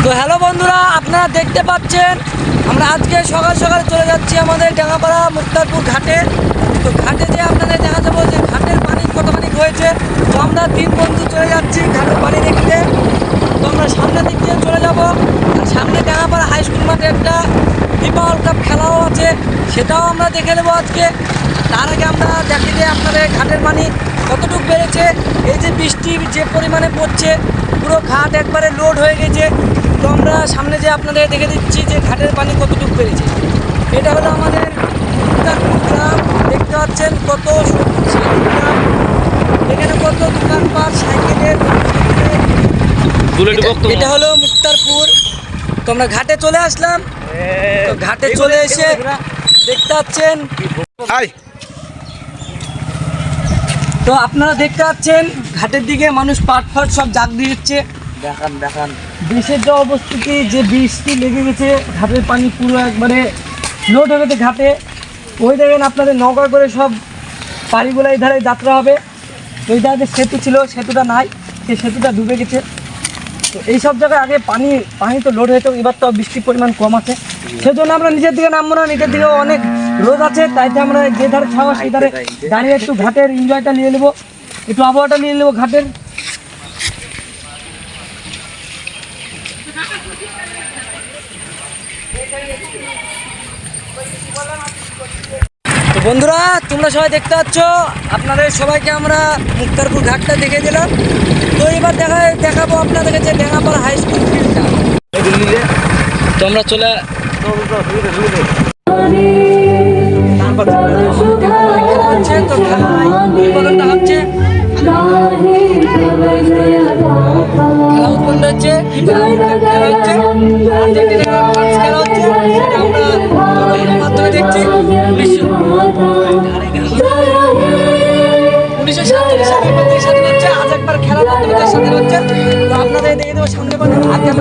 তো হ্যালো বন্ধুরা, আপনারা দেখতে পাচ্ছেন আমরা আজকে সকাল সকাল চলে যাচ্ছি আমাদের ডাঙ্গাপাড়া মুক্তারপুর ঘাটে। তো ঘাটে যে আপনাদের দেখা যাবো যে ঘাটের পানি কতখানি হয়েছে। তো আমরা 3 বন্ধু চলে যাচ্ছি ঘাটের পানি দেখতে। তো আমরা সামনের দিক দিয়ে চলে যাব। আর সামনে ডাঙ্গাপাড়া হাই স্কুল মাঠে একটা ফিফা ওয়ার্ল্ড কাপ খেলাও আছে, সেটাও আমরা দেখে নেবো আজকে। তার আগে আমরা দেখি যে আপনাদের ঘাটের পানি কতটুকু বেড়েছে। এই যে বৃষ্টি যে পরিমাণে পড়ছে, পুরো ঘাট একবারে লোড হয়ে গেছে। তো আমরা সামনে যে আপনাদের দেখে দিচ্ছি যে ঘাটের পানি কতটুকু বেড়েছে। এটা হলো আমাদের মুক্তারপুর গ্রাম, দেখতে পাচ্ছেন কত গ্রাম, এখানে কত দোকানপাট, সাইকেলের। এটা হলো মুক্তারপুর। তো আমরা ঘাটে চলে আসলাম। তো ঘাটে চলে এসে দেখতে পাচ্ছেন, তো আপনারা দেখতে পাচ্ছেন ঘাটের দিকে মানুষ পাট ফাট সব জাগ দিচ্ছে। দেখান দেশের যে অবস্থিতি, যে বৃষ্টি লেগে গেছে, ঘাটের পানি পুরো একবারে লোড হয়ে গেছে ঘাটে। ওই দেখেন আপনাদের নৌকা করে সব পাড়িগুলো এই ধারে যাত্রা হবে। ওই ধারে সেতু ছিল, সেতুটা নাই, সেই সেতুটা ডুবে গেছে। তো এইসব জায়গায় আগে পানি তো লোড হয়েছে, এবার তো বৃষ্টির পরিমাণ কম আছে, সেজন্য আমরা নিচের দিকে নামবো না। নিচের দিকে অনেক রোদ আছে, তাইতে আমরা যে ধারে ছাওয়া সেই ধারে দাঁড়িয়ে একটু ঘাটের এনজয়টা নিয়ে নেবো, একটু আবহাওয়াটা নিয়ে নেবো ঘাটের। তো বন্ধুরা, তোমরা সবাই দেখতে পাচ্ছ, আপনাদের সবাইকে আমরা মুক্তারপুর ঘাটটা দেখে দিলাম। তো এবার দেখাবো আপনাদেরকে যে ডাঙ্গাপাড়া হাই স্কুল ফিল্ডটা। তো আমরা চলে মাধ্যমে দেখছি 1947 সালে স্বাধীন হচ্ছে, আজ একবার খেলার মাধ্যমে স্বাধীন হচ্ছে। তো আপনাদের দেখে দেবো সামনে আগে